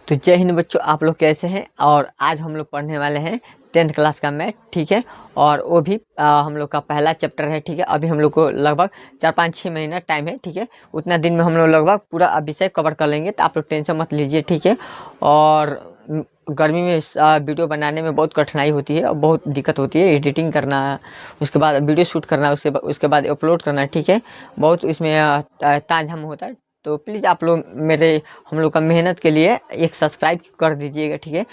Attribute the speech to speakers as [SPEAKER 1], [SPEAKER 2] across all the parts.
[SPEAKER 1] तो जय हिंद बच्चों, आप लोग कैसे हैं। और आज हम लोग पढ़ने वाले हैं 10th क्लास का मैथ, ठीक है। और वो भी हम लोग का पहला चैप्टर है, ठीक है। अभी हम लोग को लगभग 4-5-6 महीना टाइम है, ठीक है। उतना दिन में हम लोग लगभग पूरा विषय कवर कर लेंगे, तो आप लोग टेंशन मत लीजिए, ठीक है। और गर्मी में वीडियो बनाने में बहुत कठिनाई होती है और बहुत दिक्कत होती है, एडिटिंग करना, उसके बाद वीडियो शूट करना, उसके बाद अपलोड करना, ठीक है। बहुत इसमें तामझाम होता है। तो प्लीज़ आप लोग हम लोग का मेहनत के लिए एक सब्सक्राइब कर दीजिएगा, ठीक है।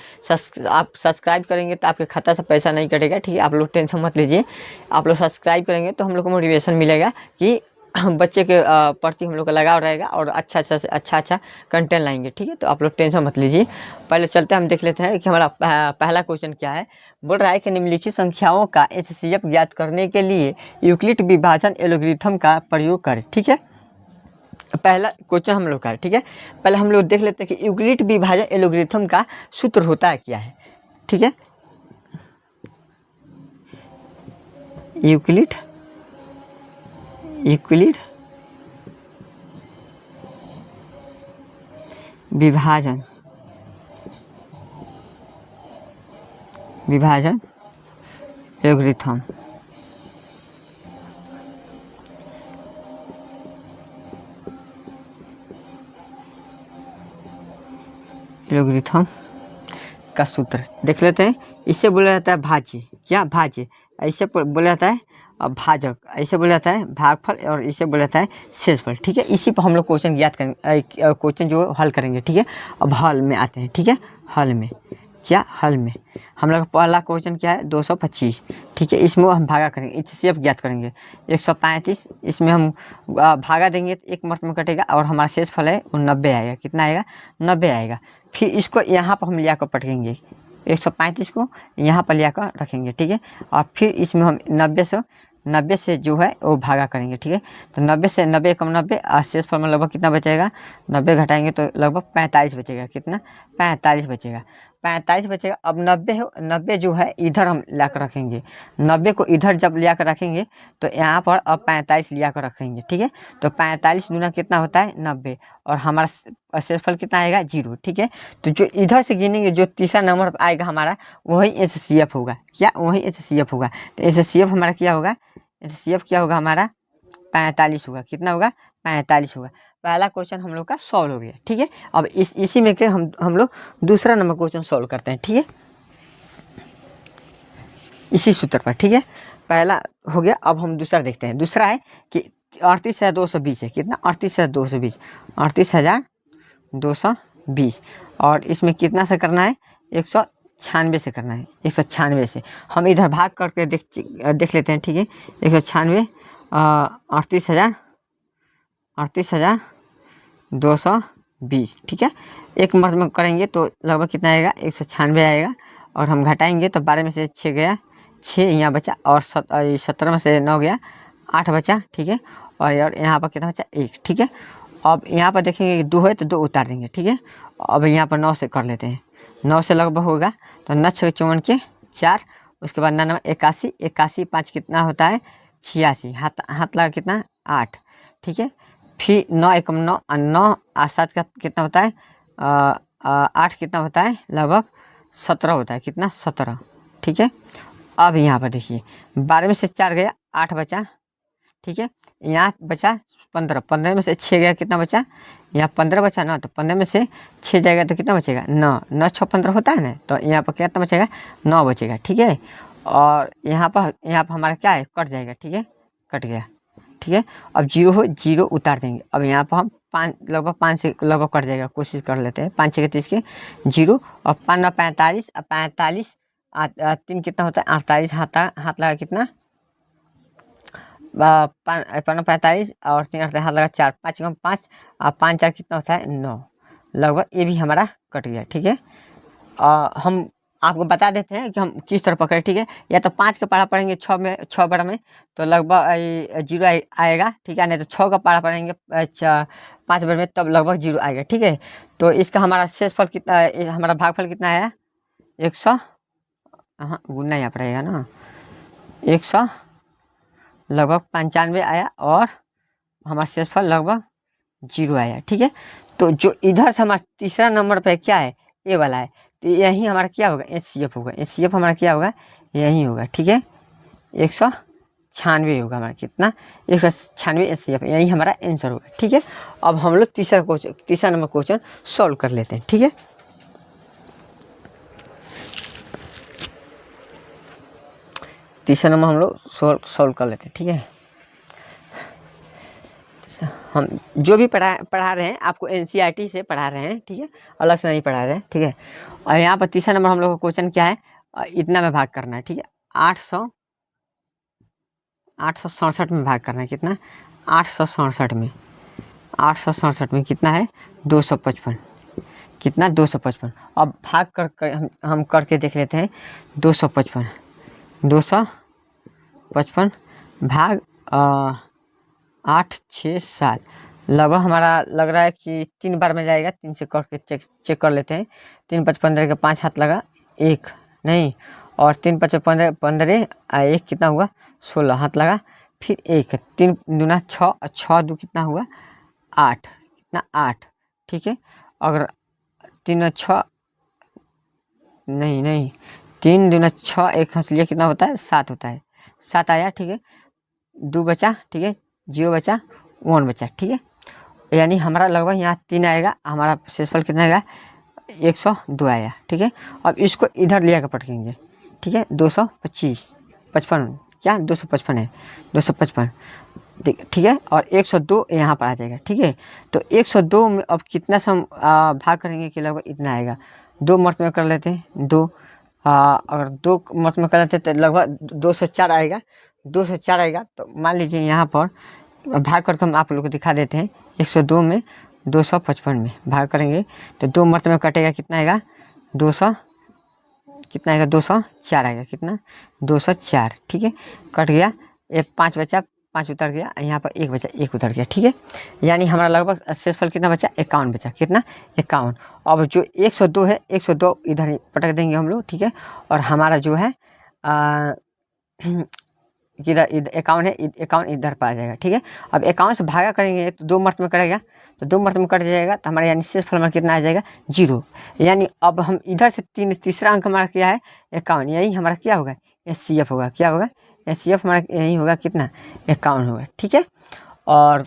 [SPEAKER 1] आप सब्सक्राइब करेंगे तो आपके खाता से पैसा नहीं कटेगा, ठीक है। आप लोग टेंशन मत लीजिए। आप लोग सब्सक्राइब करेंगे तो हम लोग को मोटिवेशन मिलेगा कि बच्चे के प्रति हम लोग का लगाव रहेगा और अच्छा कंटेंट लाएंगे, ठीक है। तो आप लोग टेंशन मत लीजिए। पहले चलते हम देख लेते हैं कि हमारा पहला क्वेश्चन क्या है। बोल रहा है कि निम्नलिखित संख्याओं का एचसीएफ ज्ञात करने के लिए यूक्लिड विभाजन एल्गोरिथम का प्रयोग करें, ठीक है। पहला क्वेश्चन हम लोग का है, ठीक है। पहले हम लोग देख लेते हैं कि यूक्लिड विभाजन एल्गोरिथम का सूत्र होता है क्या है, ठीक है। यूक्लिड विभाजन एल्गोरिथम का सूत्र देख लेते हैं। इससे बोला जाता है भाज्य, क्या भाज्य, ऐसे बोला जाता है भाजक, ऐसे बोला जाता है भागफल, और इसे बोला जाता है शेषफल, ठीक है। इसी पर हम लोग क्वेश्चन याद करेंगे, क्वेश्चन जो हल करेंगे, ठीक है। अब हल में आते हैं, ठीक है। हल में हम लोग का पहला क्वेश्चन क्या है, 225, ठीक है। इसमें हम भागा करेंगे, इससे अब ज्ञात करेंगे 135। इसमें हम भागा देंगे तो एक मर्त में कटेगा और हमारा शेषफल है वो 90 आएगा। कितना आएगा, 90 आएगा। फिर इसको यहाँ पर हम लिया कर पटेंगे, 135 को यहाँ पर लिया कर रखेंगे, ठीक है। और फिर इसमें हम 90 से जो है वो भागा करेंगे, ठीक है। तो 90 से 90 कम 90, और शेषफल में लगभग कितना बचेगा, 90 घटाएंगे तो लगभग 45 बचेगा। कितना, 45 बचेगा। 45 बचेगा। अब 90 जो है इधर हम ला कर रखेंगे। 90 को इधर जब लिया कर रखेंगे तो यहाँ पर अब 45 लिया कर रखेंगे, ठीक है। तो 45 दूना कितना होता है, 90, और हमारा शेषफल कितना आएगा, 0, ठीक है। तो जो इधर से गिनेंगे, जो तीसरा नंबर आएगा हमारा, वही एचसीएफ होगा। क्या, वही एचसीएफ होगा। तो एचसीएफ हमारा क्या होगा, एचसीएफ क्या होगा हमारा, 45 होगा। कितना होगा, 45 होगा। पहला क्वेश्चन हम लोग का सॉल्व हो गया, ठीक है। अब इसी में के हम लोग दूसरा नंबर क्वेश्चन सॉल्व करते हैं, ठीक है, इसी सूत्र पर, ठीक है। पहला हो गया। अब हम दूसरा देखते हैं। दूसरा है कि 38,220 है। कितना, 38,220, 38,220, और इसमें कितना से करना है, 196 से करना है। 196 से हम इधर भाग करके देख लेते हैं, ठीक है। 196 38,220, ठीक है। एक मर्द में करेंगे तो लगभग कितना आएगा, 196 आएगा। और हम घटाएंगे तो 12 में से 6 गया, 6 यहाँ बचा, और 17 में से 9 गया, 8 बचा, ठीक है। और यहाँ पर कितना बचा, 1, ठीक है। अब यहाँ पर देखेंगे 2 है तो 2 उतार देंगे, ठीक है। अब यहाँ पर 9 से कर लेते हैं। 9 से लगभग होगा तो 9 6 54 के 4, उसके बाद 9 81, 81 5 कितना होता है, 86, हाथ लगा कितना, 8, ठीक है। फिर 9 1 9, 9 7 का कितना होता है, 8 कितना होता है, लगभग 17 होता है। कितना, 17, ठीक है। अब यहाँ पर देखिए 12 में से 4 गया, 8 बचा, ठीक है। यहाँ बचा 15, 15 में से 6 गया, कितना बचा, यहाँ 15 बचा ना, तो 15 में से 6 जाएगा तो कितना बचेगा, 9, 9 6 15 होता है ना, तो यहाँ पर कितना बचेगा, 9 बचेगा, ठीक है। और यहाँ पर हमारा क्या है, कट जाएगा, ठीक है, कट गया, ठीक है। अब 0 हो, 0 उतार देंगे। अब यहाँ पर हम 5 लगभग 5 से लगभग कट जाएगा, कोशिश कर लेते हैं। 5 6 30 के 0, और 5 9 45, 45 3 कितना होता है, 48, हाथ लगा कितना, 45, और 3 हाथ लगा 4, 5 5, और 5 4 कितना होता है, 9, लगभग ये भी हमारा कट गया, ठीक है। हम आपको बता देते हैं कि हम किस तरह पकड़े, ठीक है। या तो 5 का पारा पढ़ेंगे 6 बार में तो लगभग 0 आएगा, ठीक है। नहीं तो 6 का पारा पढ़ेंगे 5 बार में तब लगभग 0 आएगा, ठीक है। तो इसका हमारा शेषफल कितना, हमारा भागफल कितना आया, 100, हाँ गुना यहाँ पर आएगा ना, 100 लगभग 95 आया, और हमारा शेषफल लगभग 0 आया, ठीक है। तो जो इधर से हमारा तीसरा नंबर पे क्या है, ए वाला है, तो यही हमारा क्या होगा, HCF होगा। HCF हमारा क्या होगा, यही होगा, ठीक है। 196 होगा हमारा, कितना, 196 HCF, यही हमारा आंसर होगा, ठीक है। अब हम लोग तीसरा नंबर क्वेश्चन सॉल्व कर लेते हैं, ठीक है। तीसरा नंबर हम लोग सॉल्व कर लेते हैं, ठीक है। हम जो भी पढ़ा रहे हैं आपको NCERT से पढ़ा रहे हैं, ठीक है, अलग से नहीं पढ़ा रहे हैं, ठीक है। और यहाँ पर तीसरा नंबर हम लोग का क्वेश्चन क्या है, इतना में भाग करना है, ठीक है। 867 में भाग करना है, कितना, 867 में, 867 में कितना है, 255, कितना, 255। अब भाग कर हम करके देख लेते हैं। 255 भाग 8 6 7, लगभग हमारा लग रहा है कि 3 बार में जाएगा। 3 से करके चेक कर लेते हैं। 3 5 15 के 5 हाथ लगा, 1 नहीं, और 3 5 15 15 1 कितना हुआ, 16 हाथ लगा, फिर 1, 3 दूना 6, 6 2 कितना हुआ, 8, कितना, 8, ठीक है। अगर 3 6 नहीं 3 दूना 6, 1 हंस लिया, कितना होता है, 7 होता है, 7 आया, ठीक है। 2 बचा, ठीक है, 0 बचा, 1 बचा, ठीक है। यानी हमारा लगभग यहाँ 3 आएगा, हमारा शेषफल कितना आएगा, 102 आया, ठीक है। अब इसको इधर लिया कर पटकेंगे, ठीक है। 255 क्या, 255 है, 255, ठीक है। और 102 यहाँ पर आ जाएगा, ठीक है। तो 102 में अब कितना से हम भाग करेंगे कि लगभग इतना आएगा। 2 मर्त में कर लेते हैं, 2 अगर 2 मर्त में कर लेते हैं तो लगभग 204 आएगा। 204 आएगा, तो मान लीजिए यहाँ पर भाग करके हम आप लोग को दिखा देते हैं। 102 में 255 में भाग करेंगे तो 2 मर्त में कटेगा, कितना आएगा, 200, कितना आएगा, 204 आएगा, कितना, 204, ठीक है। कट गया, 5 बचा, 5 उतर गया, यहाँ पर 1 बचा, 1 उतर गया, ठीक है। यानी हमारा लगभग शेषफल कितना बचा, 51 बचा, कितना, 51। अब जो 102 है, 102 इधर ही पटक देंगे हम लोग, ठीक है। और हमारा जो है इधर 51 है, 51 इधर पर आ जाएगा, ठीक है। अब 51 से भागा करेंगे तो 2 मर्त में कटेगा, तो 2 मर्त में कट जाएगा, तो हमारा यानी शेषफल हमारा कितना आ जाएगा, 0। यानी अब हम इधर से तीसरा अंक हमारा क्या है, 51, यही हमारा क्या होगा, HCF होगा, क्या होगा, HCF हमारा यही होगा, कितना, 51 होगा, ठीक है। और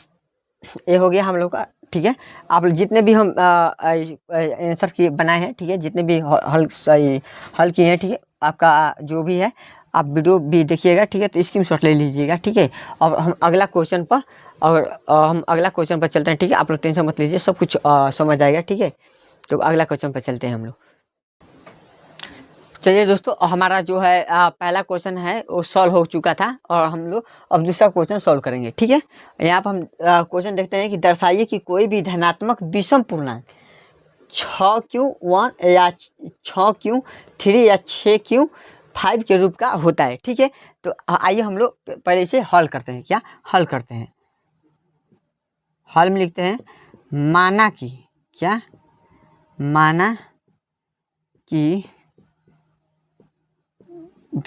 [SPEAKER 1] ये हो गया हम लोग का, ठीक है। आप जितने भी हम आंसर की बनाए हैं, ठीक है, जितने भी हल किए हैं, ठीक है, आपका जो भी है आप वीडियो भी देखिएगा, ठीक है। तो स्क्रीनशॉट ले लीजिएगा, ठीक है। और हम अगला क्वेश्चन पर चलते हैं, ठीक है। आप लोग टेंशन मत लीजिए, सब कुछ समझ आएगा, ठीक है। तो अगला क्वेश्चन पर चलते हैं हम लोग। चलिए दोस्तों, हमारा जो है पहला क्वेश्चन है वो सॉल्व हो चुका था, और हम लोग अब दूसरा क्वेश्चन सॉल्व करेंगे, ठीक है। यहाँ पर हम क्वेश्चन देखते हैं कि दर्शाइए कि कोई भी धनात्मक विषम पूर्णांक 6Q1 या 6Q3 या 6Q5 के रूप का होता है, ठीक है। तो आइए हम लोग पहले इसे हल करते हैं। क्या हल करते हैं, हल में लिखते हैं, माना कि, क्या, माना कि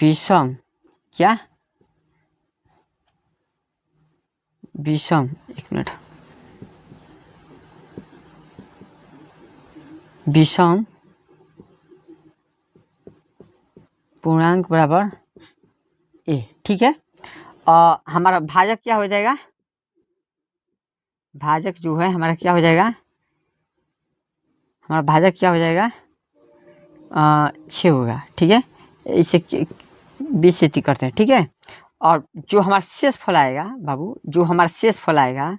[SPEAKER 1] विषम, क्या, विषम, 1 मिनट, विषम पूर्णांक बराबर ए, ठीक है। हमारा भाजक क्या हो जाएगा, भाजक जो है हमारा क्या हो जाएगा, हमारा भाजक क्या हो जाएगा, 6 होगा, ठीक है। इसे 20 से करते हैं, ठीक है। और जो हमारा शेषफल आएगा बाबू, जो हमारा शेषफल आएगा,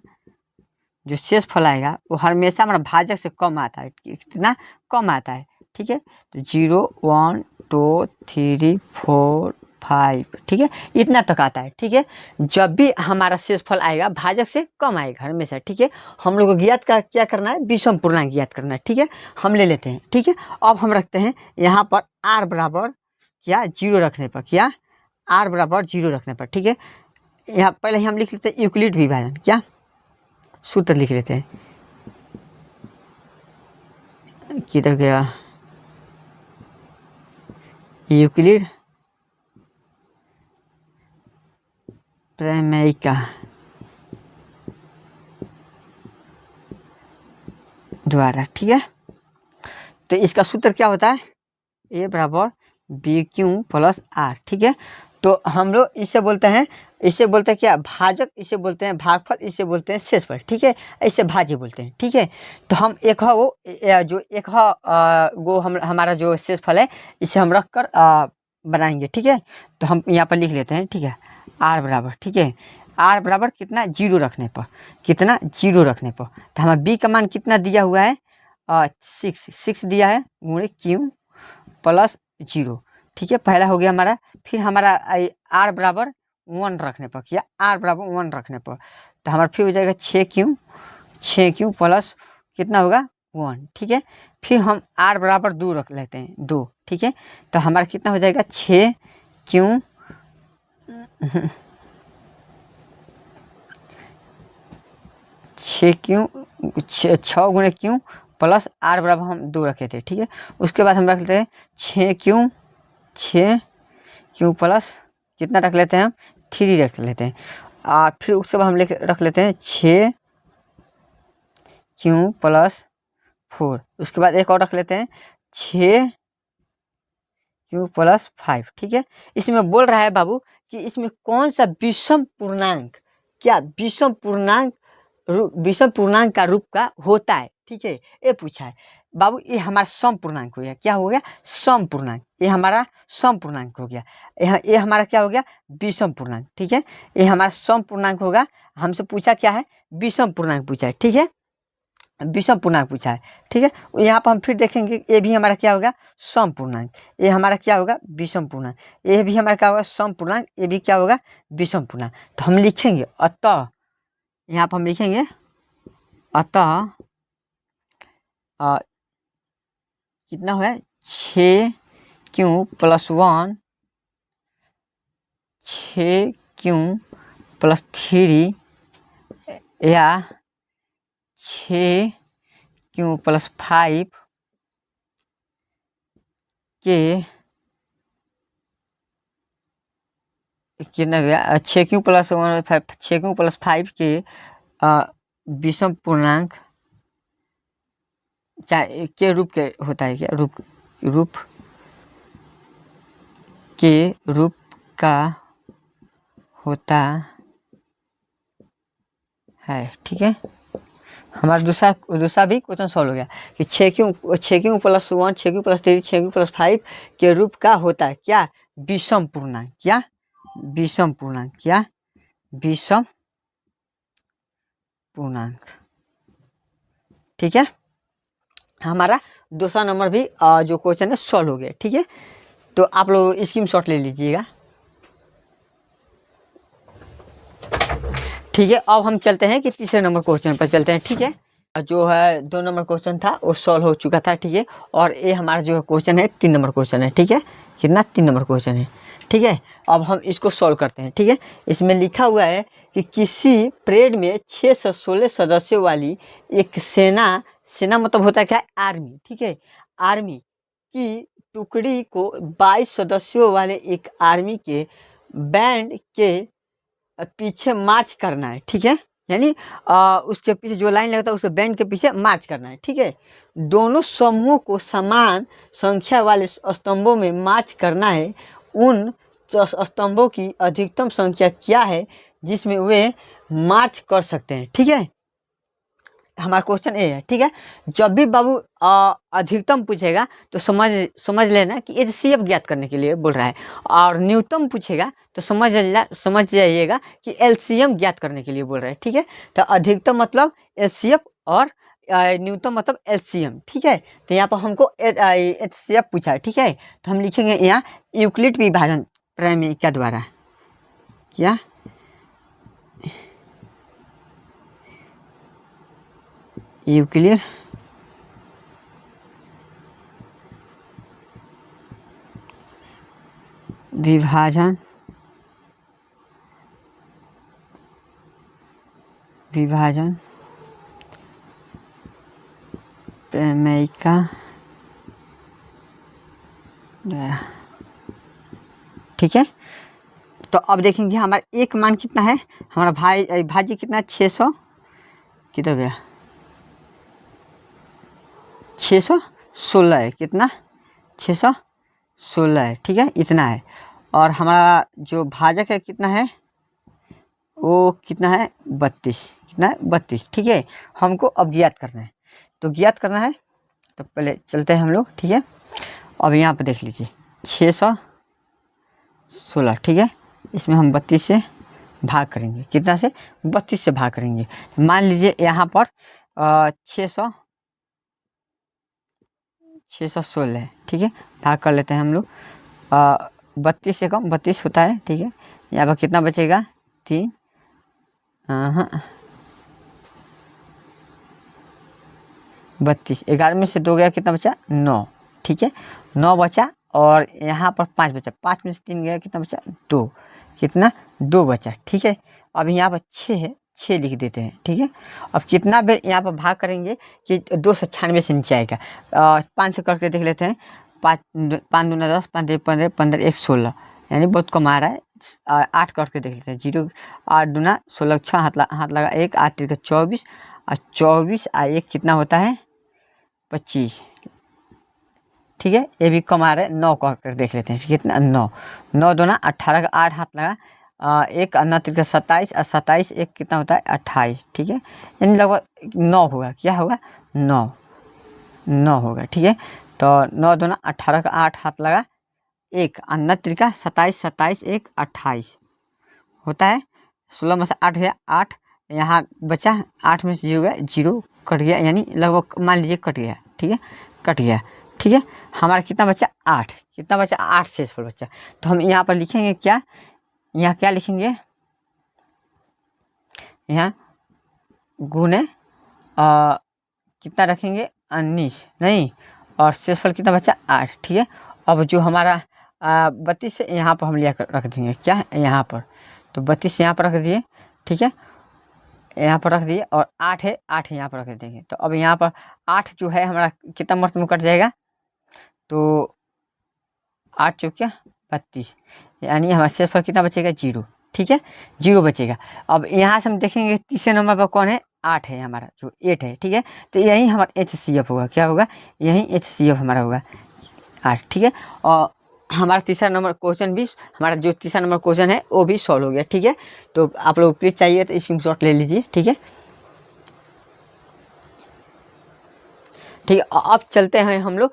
[SPEAKER 1] जो शेषफल आएगा वो हमेशा हमारा भाजक से कम आता है, कितना कम आता है, ठीक है। तो 0 1 2 3 4 5, ठीक है, इतना तक आता है, ठीक है। जब भी हमारा शेषफल आएगा भाजक से कम आएगा हमेशा, ठीक है। हम लोग को ज्ञात का क्या करना है, विषम पूर्णांक ज्ञात करना है, ठीक है। हम ले लेते हैं, ठीक है। अब हम रखते हैं यहाँ पर r बराबर क्या, 0 रखने पर, क्या, r बराबर 0 रखने पर, ठीक है। यहाँ पहले ही हम लिख लेते हैं यूक्लिड विभाजन, क्या, सूत्र लिख लेते हैं, किधर गया, यूक्लिड प्रमेयिका द्वारा, ठीक है। तो इसका सूत्र क्या होता है, ए बराबर बी क्यू प्लस आर। ठीक है, तो हम लोग इसे बोलते हैं क्या, भाजक, इसे बोलते हैं भागफल, इसे बोलते हैं शेषफल। ठीक है, इसे भाज्य बोलते हैं। ठीक है, तो हम एक है वो जो एक है वो हमारा जो शेषफल है, इसे हम रख कर बनाएंगे। ठीक है, तो हम यहाँ पर लिख लेते हैं। ठीक है, आर बराबर, ठीक है, आर बराबर कितना, 0 रखने पर, कितना 0 रखने पर, तो हमारा बी का मान कितना दिया हुआ है, 6 दिया है, गुणे क्यू प्लस 0। ठीक है, पहला हो गया हमारा। फिर हमारा आर बराबर 1 रखने पर, क्या आर बराबर 1 रखने पर, तो हमारा फिर हो जाएगा 6 क्यू प्लस कितना होगा 1। ठीक है, फिर हम आर बराबर 2 रख लेते हैं, 2। ठीक है, तो हमारा कितना हो जाएगा 6 गुणे क्यू प्लस आर बराबर हम 2 रखे थे। ठीक है, उसके बाद हम रख लेते हैं 6 क्यू प्लस कितना रख लेते हैं हम, 3 रख लेते हैं। फिर उसके बाद हम रख लेते हैं 6 क्यू प्लस 4। उसके बाद एक और रख लेते हैं 6 क्यू प्लस 5। ठीक है, इसमें बोल रहा है बाबू कि इसमें कौन सा विषम पूर्णांक, क्या विषम पूर्णांक का रूप का होता है। ठीक है, ये पूछा है बाबू। ये हमारा सम पूर्णांक हो गया, क्या हो गया, सम पूर्णांक। ये हमारा सम पूर्णांक हो गया, ये हमारा क्या हो गया, विषम पूर्णांक। ठीक है, ये हमारा सम पूर्णांक होगा। हमसे पूछा क्या है, विषम पूर्णांक पूछा है। ठीक है, विषम पूर्णांक पूछा है। ठीक है, यहाँ पर हम फिर देखेंगे, ये भी हमारा क्या होगा, सम पूर्णांक। ये हमारा क्या होगा, विषम पूर्णांक। ये भी हमारा क्या होगा, सम पूर्णांक। ये भी क्या होगा, विषम पूर्णांक। तो हम लिखेंगे अतः, यहाँ पर हम लिखेंगे अतः कितना है, 6 क्यू प्लस 1, 6 क्यू प्लस 3 या 6 क्यू प्लस 5 के कितना गया, 6 क्यू प्लस 1 5, 6 क्यू प्लस 5 के विषम पूर्णांक चाहे के रूप के होता है, क्या रूप के रूप का होता है। ठीक है, हमारा दूसरा भी क्वेश्चन सॉल्व हो गया कि 6 Q plus 1, 6 Q plus 3, 6 Q plus 5 के रूप का होता है, क्या विषम पूर्णांक, क्या विषम पूर्णांक, क्या विषम पूर्णांक। ठीक है, हमारा दूसरा नंबर भी जो क्वेश्चन है सॉल्व हो गया। ठीक है, तो आप लोग स्क्रीनशॉट ले लीजिएगा। ठीक है, अब हम चलते हैं कि तीसरे नंबर क्वेश्चन पर चलते हैं। ठीक है, जो है 2 नंबर क्वेश्चन था वो सॉल्व हो चुका था। ठीक है, और ये हमारा जो क्वेश्चन है 3 नंबर क्वेश्चन है। ठीक है, कितना, 3 नंबर क्वेश्चन है। ठीक है, अब हम इसको सॉल्व करते हैं। ठीक है, इसमें लिखा हुआ है कि किसी परेड में 6 से 16 सदस्यों वाली एक सेना मतलब होता है क्या, आर्मी। ठीक है, आर्मी की टुकड़ी को 22 सदस्यों वाले एक आर्मी के बैंड के पीछे मार्च करना है। ठीक है, यानी उसके पीछे जो लाइन लगता है उस बैंड के पीछे मार्च करना है। ठीक है, दोनों समूहों को समान संख्या वाले स्तंभों में मार्च करना है। उन स्तंभों की अधिकतम संख्या क्या है जिसमें वे मार्च कर सकते हैं। ठीक है, हमारा क्वेश्चन ये है। ठीक है, जब भी बाबू अधिकतम पूछेगा तो समझ लेना कि HCF ज्ञात करने के लिए बोल रहा है, और न्यूनतम पूछेगा तो समझ जाइएगा कि LCM ज्ञात करने के लिए बोल रहा है। ठीक है, तो अधिकतम मतलब HCF और न्यूनतम मतलब LCM। ठीक है, तो यहाँ पर हमको HCF पूछा है। ठीक है, तो हम लिखेंगे यहाँ यूक्लिड विभाजन प्रमेय द्वारा, क्या यूक्लिड विभाजन प्रमेय का द्वारा। ठीक है, तो अब देखेंगे हमारा एक मान कितना है, हमारा भाज्य कितना, 600 कितना गया, 16 है, कितना 616 है, ठीक है, इतना है। और हमारा जो भाजक है कितना है, वो कितना है 32, कितना है 32, ठीक है। हमको अब ज्ञात करना है, तो ज्ञात करना है तो पहले चलते हैं हम लोग, ठीक है। अब यहाँ पर देख लीजिए 616, ठीक है, इसमें हम 32 से भाग करेंगे, कितना से 32 से भाग करेंगे। मान लीजिए यहाँ पर 616 है, ठीक है, भाग कर लेते हैं हम लोग। 32 से कम 32 होता है, ठीक है। यहाँ पर कितना बचेगा 3, हाँ 32, 11 में से 2 गया, कितना बचा 9, ठीक है, 9 बचा। और यहाँ पर 5 बचा, 5 में से 3 गया, कितना बचा 2, कितना 2 बचा, ठीक है। अब यहाँ पर 6 है, 6 लिख देते हैं, ठीक है। अब कितना बेर यहाँ पर भाग करेंगे कि 296 से नीचे आएगा। 5 से करके देख लेते हैं, 5 दूना 10, 5 15, 15 1 16, यानी बहुत कम आ रहा है। 8 करके देख लेते हैं, 0 8 दूना 16, 6 हाथ लगा 1, 8 3 24, और 24 और 1 कितना होता है 25, ठीक है। ये भी कम आ रहा है। 9 करके देख लेते हैं, कितना 9 9 दूना 18 का 8 हाथ लगा, 1 9 3 27, और 27 1 कितना होता है 28, ठीक है, यानी लगभग 9 होगा, क्या होगा 9 होगा, ठीक है। तो 9 दूना 18 का 8 हाथ लगा, 1 9 3 27, 27 1 28 होता है। 16 में से 8 गया, 8 यहाँ बचा, 8 में से 0 गया, 0 कट गया, यानी लगभग मान लीजिए कट गया, ठीक है, कट गया, ठीक है। हमारा कितना बचा 8, कितना बचा 8 शेषफल बचा। तो हम यहाँ पर लिखेंगे क्या, यहाँ क्या लिखेंगे, यहाँ गुने कितना रखेंगे 19, नहीं, और शेषफल कितना बचा 8, ठीक है। अब जो हमारा 32 है यहाँ पर हम लिया रख देंगे, क्या यहाँ पर, तो 32 यहाँ पर रख दिए, ठीक है, यहाँ पर रख दिए। और 8 है, 8 यहाँ पर रख देंगे। तो अब यहाँ पर 8 जो है हमारा कितना मर्तबा कट जाएगा, तो 8 चौकिया 32, यानी हमारा शेषफल कितना बचेगा 0, ठीक है, 0 बचेगा। अब यहाँ से हम देखेंगे तीसरे नंबर पर कौन है, 8 है हमारा, जो 8 है, ठीक है। तो यही हमारा HCF होगा, क्या होगा, यही HCF हमारा होगा 8, ठीक है। और हमारा तीसरा नंबर क्वेश्चन भी, हमारा जो तीसरा नंबर क्वेश्चन है वो भी सॉल्व हो गया, ठीक है। तो आप लोग प्लीज़ चाहिए तो स्क्रीनशॉट ले लीजिए, ठीक है, ठीक है। अब चलते हैं हम लोग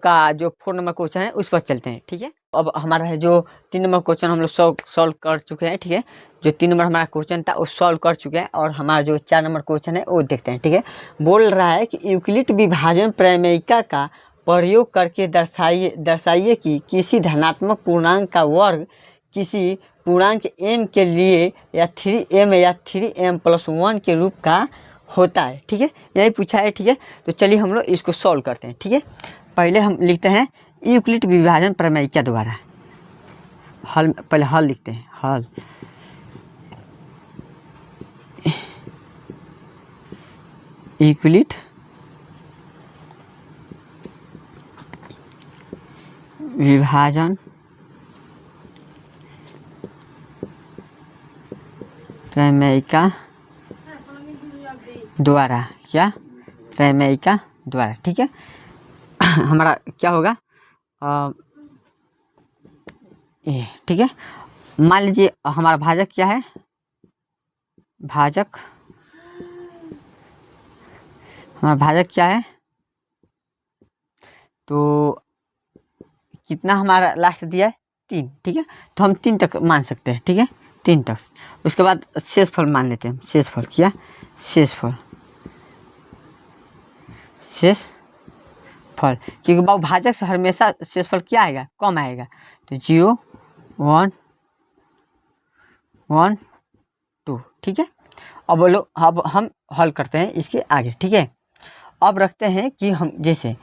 [SPEAKER 1] का जो 4 नंबर क्वेश्चन है उस पर चलते हैं, ठीक है। अब हमारा है जो 3 नंबर क्वेश्चन हम लोग सॉल्व कर चुके हैं, ठीक है। जो 3 नंबर हमारा क्वेश्चन था वो सॉल्व कर चुके हैं, और हमारा जो 4 नंबर क्वेश्चन है वो देखते हैं, ठीक है। बोल रहा है कि यूक्लिड विभाजन प्रमेयिका का प्रयोग करके दर्शाइए कि किसी धनात्मक पूर्णांक का वर्ग किसी पूर्णांक m के लिए या 3m या 3m+1 के रूप का होता है, ठीक है, यही पूछा है, ठीक है। तो चलिए हम लोग इसको सॉल्व करते हैं, ठीक है। पहले हम लिखते हैं यूक्लिड विभाजन प्रमेयिका द्वारा हल, पहले हल लिखते हैं, हल यूक्लिड विभाजन प्रमेयिका द्वारा, क्या प्रमेयिका द्वारा, ठीक है। हमारा क्या होगा ये, ठीक है। मान लीजिए हमारा भाजक क्या है, भाजक हमारा भाजक क्या है, तो कितना हमारा लास्ट दिया है 3, ठीक है। तो हम 3 तक मान सकते हैं, ठीक है, 3 तक। उसके बाद शेषफल मान लेते हैं, शेषफल क्या, शेषफल क्योंकि भाजक से हमेशा शेषफल क्या आएगा, कम आएगा। तो 0 1 1 2, ठीक है। अब हम हल करते हैं इसके आगे, ठीक है। अब रखते हैं कि हम जैसे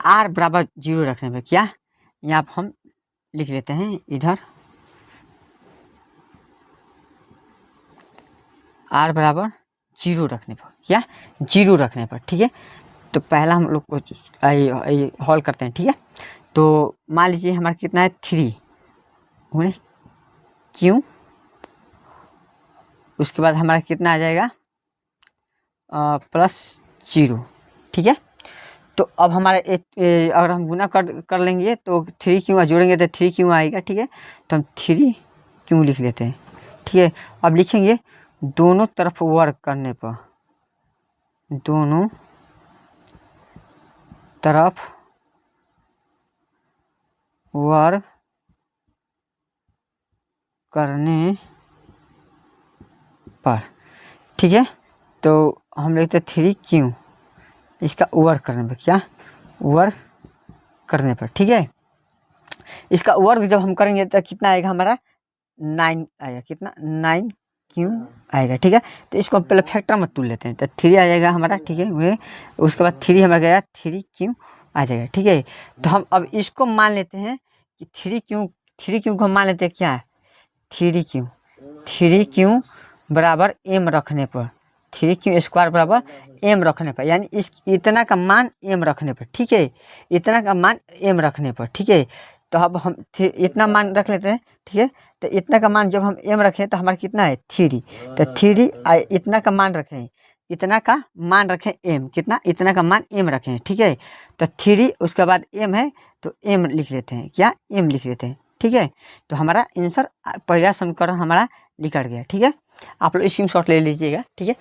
[SPEAKER 1] r बराबर 0 रखने पे क्या, यहाँ पर हम लिख लेते हैं इधर r बराबर 0 रखने पर, क्या 0 रखने पर, ठीक है। तो पहला हम लोग को हल करते हैं, ठीक है। तो मान लीजिए हमारा कितना है 3 क्यों, उसके बाद हमारा कितना आ जाएगा +0, ठीक है। तो अब हमारा अगर हम गुना कर लेंगे तो 3 क्यों जोड़ेंगे तो 3 क्यों आएगा, ठीक है। तो हम 3 क्यों लिख लेते हैं, ठीक है। अब लिखेंगे दोनों तरफ वर्क करने पर, दोनों तरफ वर्क करने पर, ठीक है। तो हम लिखते 3 क्यों, इसका वर्क करने पर, क्या वर्क करने पर, ठीक है। इसका वर्क जब हम करेंगे तो कितना आएगा हमारा 9 आएगा, कितना 9 क्यों आएगा, ठीक है। तो इसको हम पहले फैक्टर में तुल लेते हैं, तो 3 आ जाएगा हमारा, ठीक है। उसके बाद 3 हमारा गया 3 क्यों आ जाएगा, ठीक है। तो हम अब इसको मान लेते हैं कि 3 क्यों को हम मान लेते हैं क्या है 3 क्यों बराबर m रखने पर, 3 क्यों स्क्वायर बराबर m रखने पर, यानी इस इतना का मान m रखने पर, ठीक है। इतना का मान m रखने पर, ठीक है। तो अब हम इतना मान रख लेते हैं, ठीक है। तो इतना का मान जब हम m रखें तो हमारा कितना है 3, तो 3 इतना का मान रखें, इतना का मान रखें m, कितना इतना का मान m रखें, ठीक है। तो 3 उसके बाद m है तो m लिख लेते हैं, क्या m लिख लेते हैं, ठीक है। तो हमारा आंसर पहला समीकरण हमारा निकल गया, ठीक है। आप लोग स्क्रीनशॉट ले लीजिएगा, ठीक है।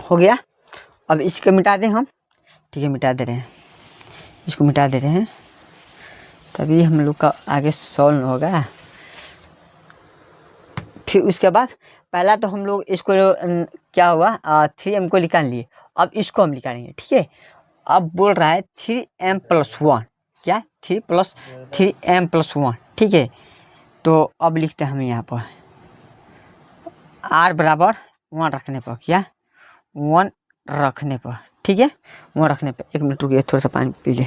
[SPEAKER 1] हो गया। अब इसको मिटा दें हम, ठीक है, मिटा दे रहे हैं, इसको मिटा दे रहे हैं, तभी हम लोग का आगे सॉल्व होगा। फिर उसके बाद पहला तो हम लोग इसको क्या हुआ 3m को निकाल लिए, अब इसको हम निकालेंगे, ठीक है। अब बोल रहा है 3m+1, क्या 3m+1, ठीक है। तो अब लिखते हैं हम यहाँ पर r बराबर 1 रखने पर, क्या 1 रखने पर, ठीक है। 1 रखने पर, 1 मिनट रुकिए, थोड़ा सा पानी पी ले।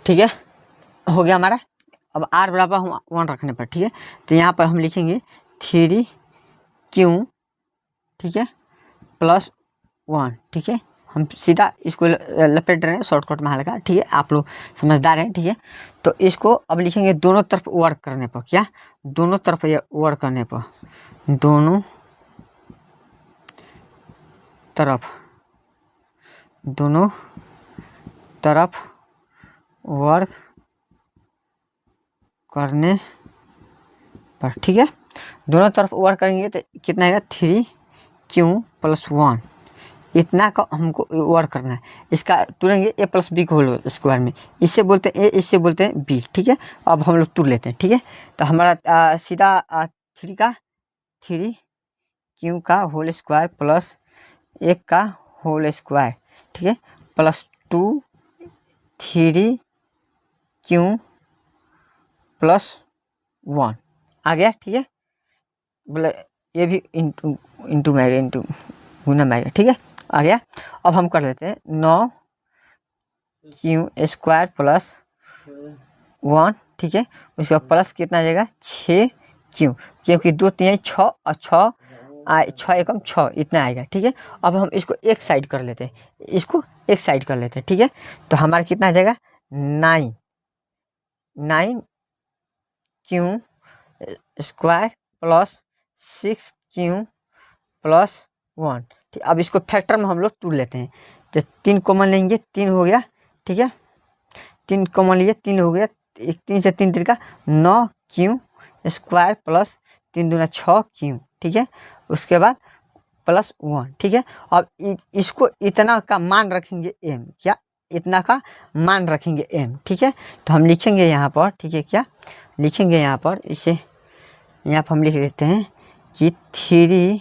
[SPEAKER 1] ठीक है, हो गया हमारा। अब r बराबर हम 1 रखने पर, ठीक है। तो यहाँ पर हम लिखेंगे 3 क्यों, ठीक है, +1, ठीक है। हम सीधा इसको लपेट रहे हैं शॉर्टकट में हल्का, ठीक है। आप लोग समझदार हैं, ठीक है। तो इसको अब लिखेंगे दोनों तरफ वर्क करने पर, क्या दोनों तरफ वर्क करने पर, दोनों तरफ वर्क करने पर, ठीक है। दोनों तरफ वर्क करेंगे तो कितना आएगा 3q+1, इतना का हमको वर्क करना है। इसका तुलेंगे a+b को होल स्क्वायर में, इससे बोलते हैं a, इससे बोलते हैं b, ठीक है। अब हम लोग तुल लेते हैं, ठीक है। तो हमारा सीधा 3q का होल स्क्वायर प्लस 1 का होल स्क्वायर, ठीक है, +2 3q+1 आ गया, ठीक है। बोले ये भी इंटू में आएगा, इंटू गुना में आएगा, ठीक है, आ गया। अब हम कर लेते हैं 9q² + 1, ठीक है। उसके बाद प्लस कितना आ जाएगा 6q, क्योंकि 2 3 6 और 6 6 एकम 6 इतना आएगा, ठीक है। अब हम इसको एक साइड कर लेते हैं, इसको एक साइड कर लेते हैं, ठीक है। तो हमारा कितना आ जाएगा 9q² + 6q+1, ठीक। अब इसको फैक्टर में हम लोग तुल लेते हैं, तो 3 कॉमन लेंगे, 3 हो गया, ठीक है। 3 कॉमन लिए 3 हो गया, 3 से 3 3 का 9q² + 3 दूना 6q, ठीक है। उसके बाद +1, ठीक है। अब इसको इतना का मान रखेंगे m, क्या इतना का मान रखेंगे m, ठीक है। तो हम लिखेंगे यहाँ पर, ठीक है, क्या लिखेंगे यहाँ पर, इसे यहाँ पर हम लिख देते हैं कि 3q²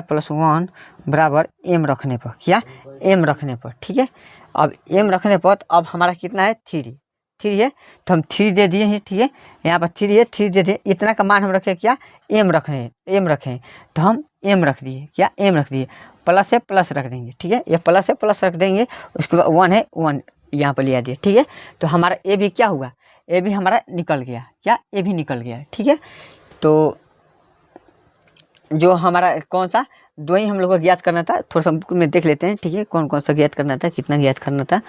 [SPEAKER 1] + 1 बराबर m रखने पर, क्या m रखने पर, ठीक है। अब m रखने पर अब हमारा कितना है 3, 3 है तो हम 3 दे दिए हैं, ठीक है। यहाँ पर 3 है, 3 दे दिए, इतना का मान हम रखे क्या, m रख रहे हैं, m रखें तो हम m रख दिए, क्या m रख दिए, प्लस है प्लस रख देंगे, ठीक है। ये प्लस है प्लस रख देंगे, उसके बाद 1 है 1 यहाँ पर लिया दिए, ठीक है। तो हमारा ए भी क्या हुआ, ए भी हमारा निकल गया, क्या ए भी निकल गया, ठीक है। तो जो हमारा कौन सा दो ही हम लोग को ज्ञात करना था, थोड़ा सा बुक में देख लेते हैं, ठीक है, कौन कौन सा ज्ञात करना था, कितना ज्ञात करना था।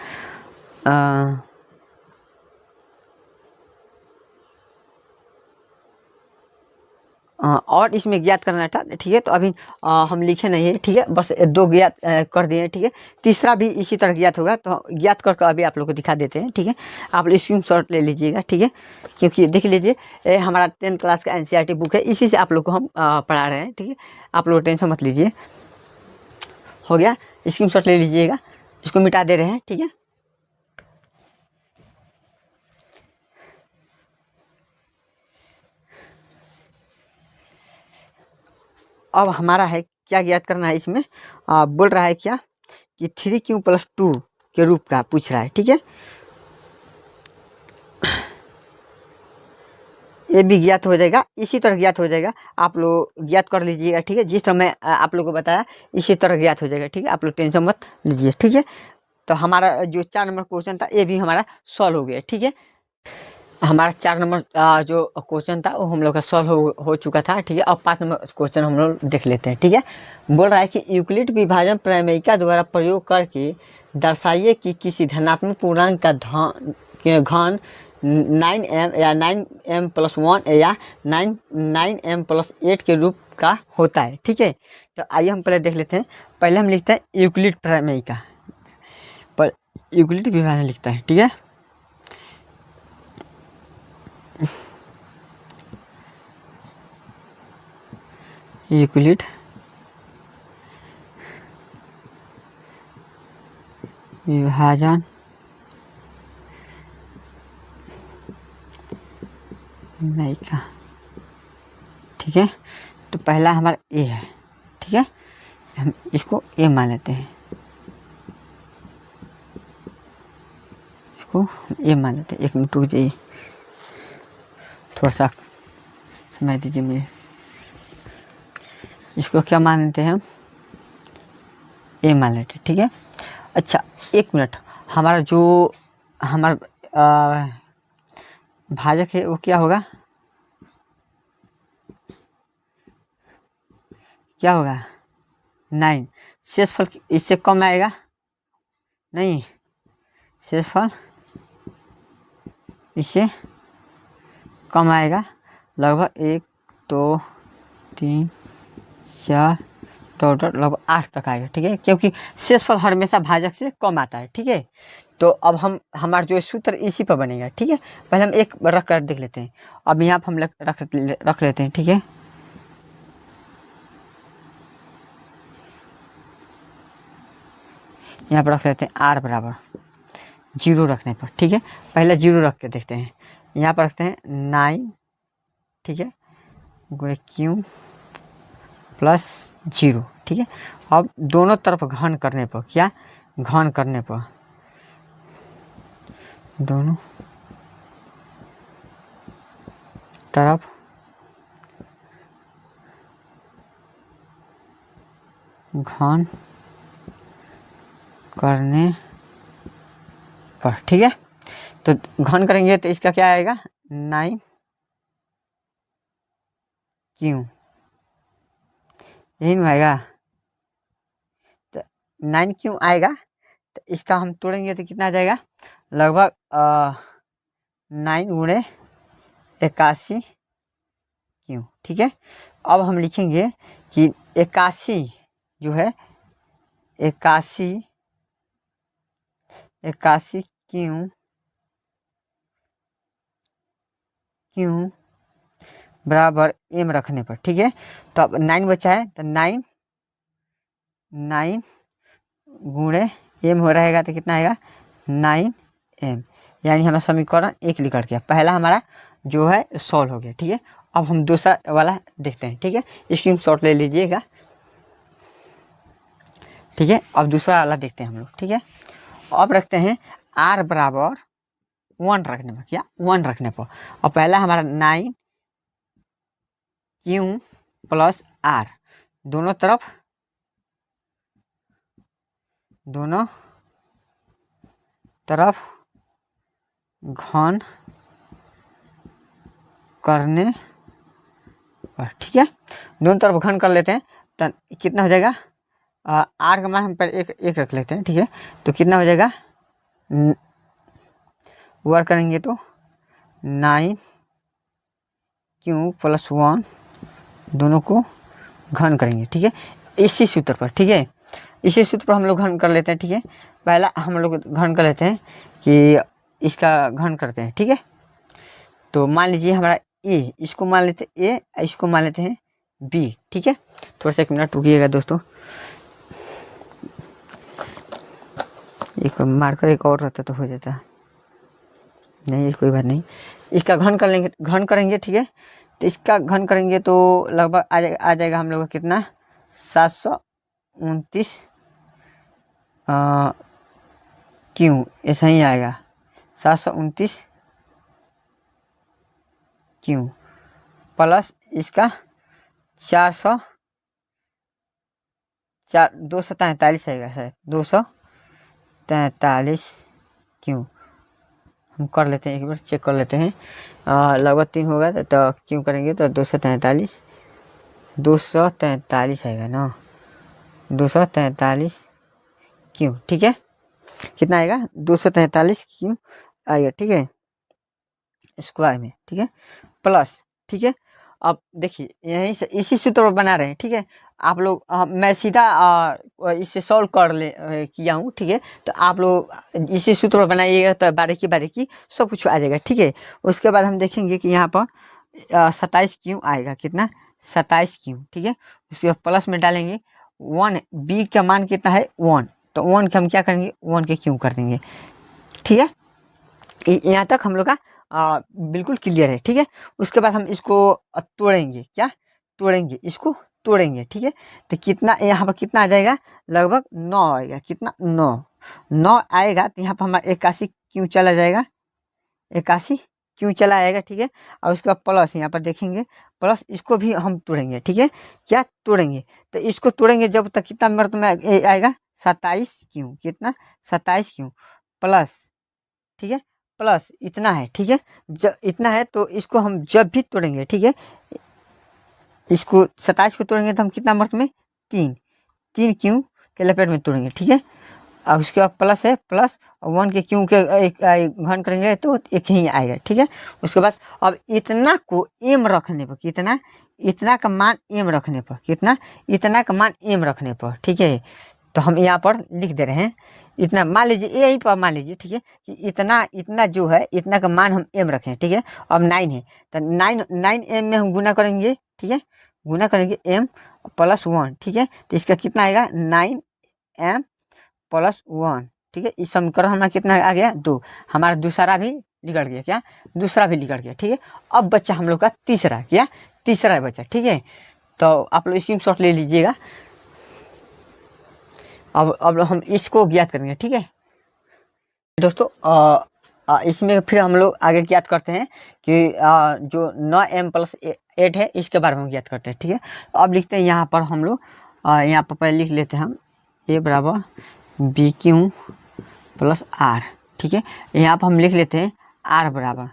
[SPEAKER 1] और इसमें ज्ञात करना था, ठीक है। तो अभी हम लिखे नहीं है, ठीक है, बस 2 ज्ञात कर दिए, ठीक है। तीसरा भी इसी तरह ज्ञात होगा, तो ज्ञात करके अभी आप लोग को दिखा देते हैं, ठीक है। आप लोग स्क्रीनशॉट ले लीजिएगा, ठीक है, क्योंकि देख लीजिए ये हमारा 10th क्लास का NCERT बुक है, इसी से आप लोग को हम पढ़ा रहे हैं, ठीक है। आप लोग टेंशन मत लीजिए, हो गया, स्क्रीनशॉट ले लीजिएगा, इसको मिटा दे रहे हैं, ठीक है। अब हमारा है क्या ज्ञात करना है इसमें, बोल रहा है क्या कि 3q + 2 के रूप का पूछ रहा है, ठीक है। ये भी ज्ञात हो जाएगा, इसी तरह ज्ञात हो जाएगा, आप लोग ज्ञात कर लीजिएगा, ठीक है। जिस तरह मैं आप लोग को बताया इसी तरह ज्ञात हो जाएगा, ठीक है। आप लोग टेंशन मत लीजिए, ठीक है। तो हमारा जो 4 नंबर क्वेश्चन था ये भी हमारा सॉल्व हो गया, ठीक है। हमारा 4 नंबर जो क्वेश्चन था वो हम लोग का सॉल्व हो चुका था, ठीक है। अब 5 नंबर क्वेश्चन हम लोग देख लेते हैं, ठीक है। बोल रहा है कि यूक्लिड विभाजन प्रमेयिका द्वारा प्रयोग करके दर्शाइए कि किसी धनात्मक पूर्णांक का घन 9m या 9m + 1 या 9m + 8 के रूप का होता है, ठीक है। तो आइए हम पहले देख लेते हैं, पहले हम लिखते हैं यूक्लिड प्रमेयिका, पर यूक्लिड विभाजन लिखता है, ठीक है। यूक्लिड विभाजन प्रमेयिका, ठीक है। तो पहला हमारा ए है, ठीक है, हम इसको ए मान लेते हैं, इसको ए मान लेते हैं। 1 मिनट रुक जाइए, थोड़ा सा समय दीजिए मुझे। इसको क्या मान लेते हैं हम, ए मान लेते हैं, ठीक है। अच्छा 1 मिनट, हमारा जो हमारा भाजक है वो क्या होगा, क्या होगा 9, शेषफल इससे कम आएगा नहीं, शेषफल इससे कम आएगा, लगभग 1 2 3 4 टोटल लगभग 8 तक आएगा, ठीक है, क्योंकि शेषफल हमेशा भाजक से कम आता है, ठीक है। तो अब हमारा जो सूत्र इसी पर बनेगा, ठीक है। पहले हम एक रख कर देख लेते हैं, अब यहाँ पर हम रख लेते हैं, ठीक है। यहाँ पर रख लेते हैं r = 0 रखने पर, ठीक है। पहले 0 रख के देखते हैं, यहाँ पर रखते हैं 9, ठीक है, गुणे q + 0, ठीक है। अब दोनों तरफ घन करने पर, क्या घन करने पर, दोनों तरफ घन करने पर, ठीक है। तो घन करेंगे तो इसका क्या आएगा 9q, यही नहीं आएगा, तो 9q आएगा, तो इसका हम तोड़ेंगे तो कितना आ जाएगा, लगभग 9 × 81q, ठीक है। अब हम लिखेंगे कि 81 जो है 81 q बराबर m रखने पर, ठीक है। तो अब 9 बचा है, तो 9 × m हो रहेगा तो कितना आएगा 9m, यानी हमारा समीकरण 1 निकल गया। पहला हमारा जो है सॉल्व हो गया, ठीक है। अब हम दूसरा वाला देखते हैं, ठीक है, स्क्रीनशॉट ले लीजिएगा, ठीक है। अब दूसरा वाला देखते हैं हम लोग, ठीक है। अब रखते हैं r = 1 रखने पर, क्या 1 रखने पर। और पहला हमारा 9 क्यू प्लस आर, दोनों तरफ घन करने पर, ठीक है। दोनों तरफ घन कर लेते हैं तो कितना हो जाएगा, आर का मान हम पहले एक रख लेते हैं, ठीक है। तो कितना हो जाएगा, वर्क करेंगे तो 9 क्यू प्लस 1, दोनों को घन करेंगे, ठीक है, इसी सूत्र पर, ठीक है। इसी सूत्र पर हम लोग घन कर लेते हैं, ठीक है। पहला हम लोग घन कर लेते हैं कि इसका घन करते हैं, ठीक है। तो मान लीजिए हमारा ए, इसको मान लेते हैं ए, इसको मान लेते हैं बी, ठीक है। थोड़ा सा 1 मिनट रुकिएगा दोस्तों, एक मार्कर एक और रहता तो हो जाता, नहीं कोई बात नहीं। इसका घन कर लेंगे, घन करेंगे, ठीक है। तो इसका घन करेंगे तो लगभग आ जाएगा हम लोग का कितना, 729 क्यों ऐसा ही आएगा, 729 क्यों प्लस इसका 243 आएगा शायद, 243 क्यों। हम कर लेते हैं, एक बार चेक कर लेते हैं, लगभग 3 होगा तो क्यों करेंगे तो 243 आएगा ना, 243 क्यों, ठीक है। कितना आएगा, 243 क्यों आएगा, ठीक है, स्क्वायर में, ठीक है, प्लस, ठीक है। अब देखिए यहीं से इसी सूत्र पर बना रहे हैं, ठीक है। आप लोग मैं सीधा इसे सॉल्व किया हूँ, ठीक है। तो आप लोग इसी सूत्र पर बनाइएगा तो बारीकी सब कुछ आ जाएगा, ठीक है। उसके बाद हम देखेंगे कि यहाँ पर 27 क्यों आएगा, कितना 27 क्यों, ठीक है। उसके बाद प्लस में डालेंगे 1, बी का मान कितना है 1, तो 1 के हम क्या करेंगे 1 के क्यों कर देंगे, ठीक है। यहाँ तक हम लोग का बिल्कुल क्लियर है, ठीक है। उसके बाद हम इसको तोड़ेंगे, क्या तोड़ेंगे, इसको तोड़ेंगे, ठीक है। तो कितना यहाँ पर कितना आ जाएगा, लगभग 9 आएगा, कितना 9 आएगा। तो यहाँ पर हमारा 81 क्यों चला जाएगा, 81 क्यों चला आएगा, ठीक है। और उसके बाद प्लस यहाँ पर देखेंगे, प्लस इसको भी हम तोड़ेंगे, ठीक है। क्या तोड़ेंगे, तो इसको तोड़ेंगे जब तक कितना मिनट में आएगा 27 क्यों, कितना 27 क्यों प्लस, ठीक है, प्लस इतना है, ठीक है। इतना है तो इसको हम जब भी तोड़ेंगे, ठीक है, इसको 27 को तोड़ेंगे तो हम कितना मिनट में 3 क्यों के लपेट में तोड़ेंगे, ठीक है। और उसके बाद प्लस है, प्लस 1 के क्यों के एक घन करेंगे तो एक ही आएगा, ठीक है। उसके बाद अब इतना को एम रखने पर, कितना इतना का मान एम रखने पर, कितना इतना का मान एम रखने पर, ठीक है। तो हम यहाँ पर लिख दे रहे हैं इतना, मान लीजिए यहीं पर मान लीजिए, ठीक है, कि इतना जो है इतना का मान हम एम रखें, ठीक है। अब 9 है तो 9 एम में हम गुना करेंगे, ठीक है, गुना करेंगे m प्लस 1, ठीक है। तो इसका कितना आएगा 9m प्लस 1, ठीक है। इस समीकरण हमारा कितना आ गया 2, हमारा दूसरा भी निकल गया, क्या दूसरा भी निकल गया, ठीक है। अब बच्चा हम लोग का तीसरा, क्या तीसरा बच्चा, ठीक है। तो आप लोग स्क्रीनशॉट ले लीजिएगा। अब हम इसको ज्ञात करेंगे, ठीक है दोस्तों। इसमें फिर हम लोग आगे ज्ञात करते हैं कि जो 9m प्लस 8 है इसके बारे में हम ज्ञात करते हैं, ठीक है। अब लिखते हैं यहाँ पर हम लोग, यहाँ पर पहले लिख लेते हैं हम a बराबर बी क्यू प्लस आर, ठीक है। यहाँ पर हम लिख लेते हैं r बराबर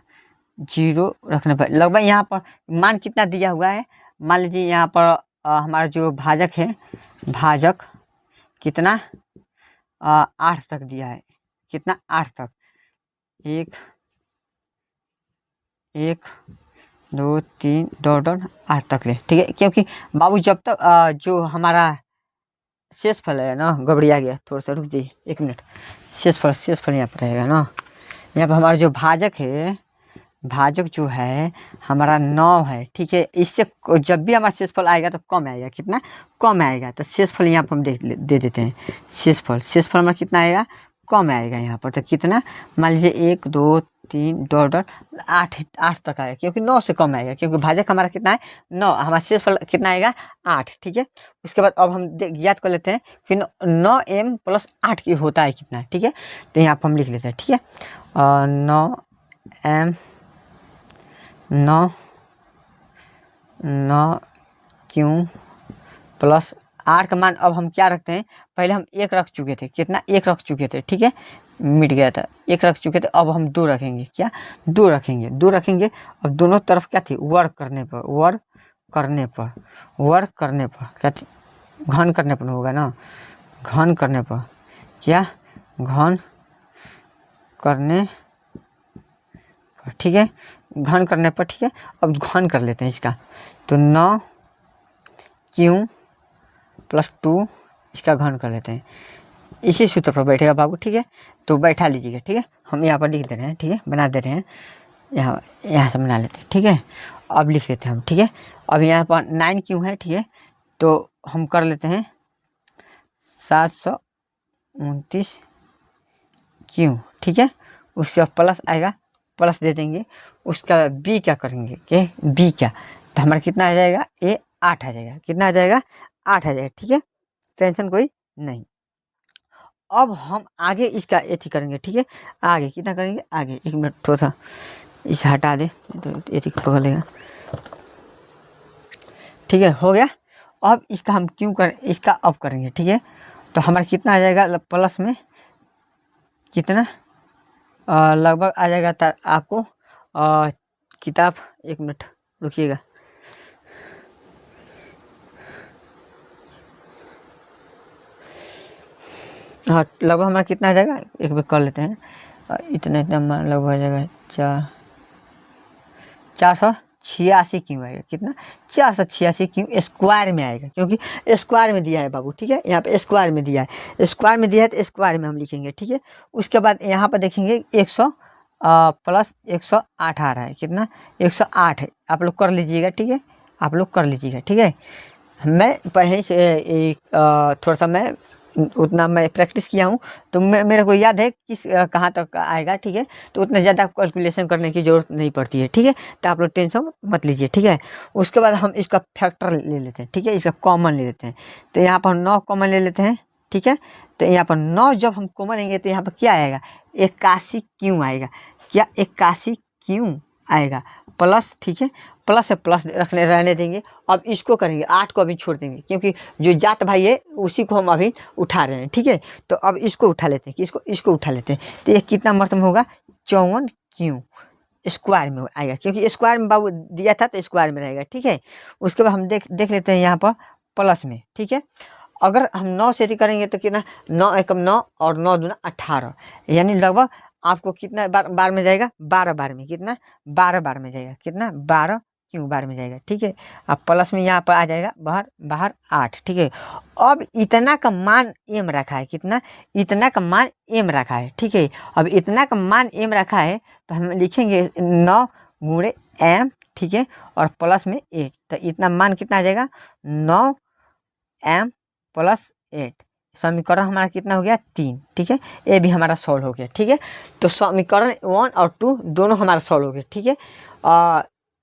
[SPEAKER 1] 0 रखने पर, लगभग यहाँ पर मान कितना दिया हुआ है, मान लीजिए यहाँ पर हमारा जो भाजक है, भाजक कितना 8 तक दिया है, कितना 8 तक, 1 2 3 8 तक ले, ठीक है। क्योंकि बाबू जब तक जो हमारा शेषफल है ना, घबराया गया, थोड़ा सा रुक जाइए 1 मिनट। शेषफल यहाँ पर रहेगा ना, यहाँ पर हमारा जो भाजक है, भाजक जो है हमारा 9 है, ठीक है। इससे जब भी हमारा शेषफल आएगा तो कम आएगा, कितना कम आएगा। तो शेषफल यहाँ पर हम दे देते हैं, शेषफल हमारा कितना आएगा, कम आएगा यहाँ पर। तो कितना मान लीजिए 1 2 3 8 तक आएगा, क्योंकि 9 से कम आएगा, क्योंकि भाजक हमारा कितना है 9, हमारा शेषफल कितना आएगा 8, ठीक है। उसके बाद अब हम ज्ञात कर लेते हैं फिर 9m प्लस 8 की होता है कितना, ठीक है। तो यहाँ पर हम लिख लेते हैं, ठीक है, 9 एम 9 क्यू प्लस आर का मान अब हम क्या रखते हैं, पहले हम 1 रख चुके थे, कितना 1 रख चुके थे, ठीक है, मिट गया था, 1 रख चुके थे, अब हम 2 रखेंगे, क्या 2 रखेंगे, 2 रखेंगे। अब दोनों तरफ क्या थी, वर्क करने पर क्या थी, घन करने पर होगा ना, घन करने पर, क्या घन करने पर, ठीक है, घन करने पर, ठीक है। अब घन कर लेते हैं इसका, तो 9 क्यू प्लस 2 इसका घन कर लेते हैं, इसी सूत्र पर बैठेगा बाबू, ठीक है। तो बैठा लीजिएगा, ठीक है, हम यहाँ पर लिख दे रहे हैं, ठीक है, बना दे रहे हैं, यहाँ से बना लेते हैं, ठीक है। अब लिख लेते हैं हम, ठीक है। अब यहाँ पर 9 क्यू है, ठीक है, तो हम कर लेते हैं 729 क्यू, ठीक है। उसका प्लस आएगा, प्लस दे देंगे, उसका बी क्या करेंगे, के बी क्या, तो हमारा कितना आ जाएगा, ए 8 आ जाएगा, कितना आ जाएगा, 8 आ जाएगा, ठीक है, टेंशन कोई नहीं। अब हम आगे इसका एथी करेंगे, ठीक है, आगे कितना करेंगे, आगे 1 मिनट थोड़ा सा इसे हटा दे तो एथी को पकड़ लेगा, ठीक है, हो गया। अब इसका हम क्यों करें, इसका अब करेंगे, ठीक है, तो हमारा कितना आ जाएगा, प्लस में कितना लगभग आ जाएगा आपको किताब, 1 मिनट रुकिएगा, हाँ लगभग हमारा कितना आ जाएगा, एक बार कर लेते हैं, इतना लगभग आ जाएगा 486 क्यों आएगा, कितना 486 क्यों स्क्वायर में आएगा, क्योंकि स्क्वायर में दिया है बाबू, ठीक है, यहाँ पे स्क्वायर में दिया है, स्क्वायर में दिया है तो स्क्वायर में हम लिखेंगे, ठीक है। उसके बाद यहाँ पर देखेंगे 100 प्लस 108 आ रहा है, कितना 108 है, आप लोग कर लीजिएगा, ठीक है, आप लोग कर लीजिएगा, ठीक है। मैं पहले से थोड़ा सा मैं उतना मैं प्रैक्टिस किया हूँ, तो मेरे को याद है किस कहाँ तक आएगा, ठीक है, तो उतना ज़्यादा कैलकुलेशन करने की ज़रूरत नहीं पड़ती है, ठीक है, तो आप लोग टेंशन मत लीजिए, ठीक है। उसके बाद हम इसका फैक्टर ले लेते हैं, ठीक है, इसका कॉमन ले लेते हैं, तो यहाँ पर 9 कॉमन ले लेते हैं, ठीक है। तो यहाँ पर 9 जब हम कॉमन लेंगे तो यहाँ पर क्या आएगा, 81 क्यों आएगा, क्या 81 क्यों आएगा, प्लस, ठीक है, प्लस से प्लस रखने रहने देंगे। अब इसको करेंगे, 8 को अभी छोड़ देंगे, क्योंकि जो जाट भाई है उसी को हम अभी उठा रहे हैं, ठीक है। तो अब इसको उठा लेते हैं, इसको उठा लेते हैं, तो ये कितना मतलब होगा, 54 क्यों स्क्वायर में आएगा, क्योंकि स्क्वायर में बाबू दिया था तो स्क्वायर में रहेगा, ठीक है। उसके बाद हम देख लेते हैं यहाँ पर प्लस में, ठीक है। अगर हम 9 से करेंगे तो कितना, 9 एकम 9 और 9 दूना 18, यानी लगभग आपको कितना बार में जाएगा, 12 बार में, कितना 12 बार में जाएगा, कितना 12 क्यों बार में जाएगा, ठीक है। अब प्लस में यहाँ पर आ जाएगा बाहर 8, ठीक है। अब इतना का मान एम रखा है, कितना इतना का मान एम रखा है, ठीक है। अब इतना का मान एम रखा है तो हम लिखेंगे 9 गुणे एम, ठीक है, और प्लस में 8, तो इतना मान कितना आ जाएगा, 9 एम प्लस 8, समीकरण हमारा कितना हो गया, 3, ठीक है। ये भी हमारा सॉल्व हो गया, ठीक है। तो समीकरण 1 और 2 दोनों हमारा सॉल्व हो गया, ठीक है।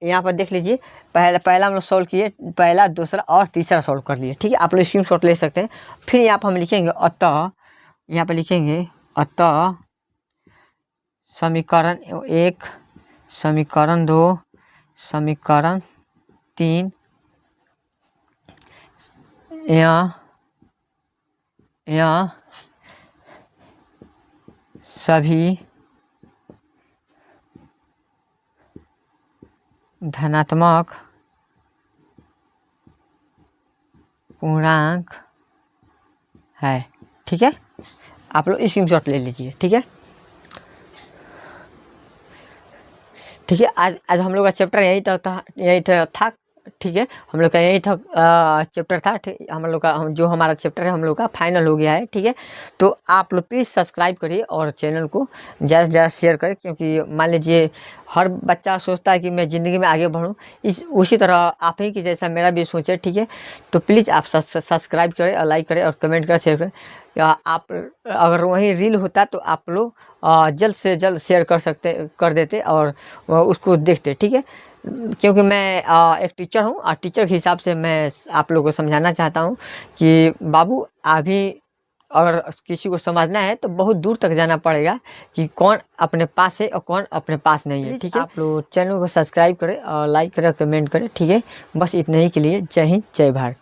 [SPEAKER 1] यहाँ पर देख लीजिए, पहला हम लोग सॉल्व किए, पहला दूसरा और तीसरा सॉल्व कर लिए, ठीक है। आप लोग स्क्रीनशॉट ले सकते हैं। फिर यहाँ पर हम लिखेंगे अतः, यहाँ पर लिखेंगे अतः समीकरण 1, समीकरण 2, समीकरण 3 यहाँ सभी धनात्मक पूर्णांक है, ठीक है। आप लोग स्क्रीनशॉट ले लीजिए, ठीक है, ठीक है। आज हम लोग का चैप्टर यही था, ठीक है। हम लोग का यही था चैप्टर था, ठीक। हम लोग का जो हमारा चैप्टर है हम लोग का फाइनल हो गया है, ठीक है। तो आप लोग प्लीज़ सब्सक्राइब करिए और चैनल को ज़्यादा से ज़्यादा शेयर करें, क्योंकि मान लीजिए हर बच्चा सोचता है कि मैं ज़िंदगी में आगे बढ़ूं, उसी तरह आप ही की जैसा मेरा भी सोच है, ठीक है। तो प्लीज़ आप सब्सक्राइब करें और लाइक करें और कमेंट करें, शेयर करें। या आप अगर वही रील होता तो आप लोग जल्द से जल्द शेयर कर देते और उसको देखते, ठीक है। क्योंकि मैं एक टीचर हूँ और टीचर के हिसाब से मैं आप लोगों को समझाना चाहता हूँ कि बाबू अभी अगर किसी को समझना है तो बहुत दूर तक जाना पड़ेगा कि कौन अपने पास है और कौन अपने पास नहीं है। ठीक है, आप लोग चैनल को सब्सक्राइब करें और लाइक करें, कमेंट करें। ठीक है, बस इतने ही के लिए। जय हिंद, जय भारत।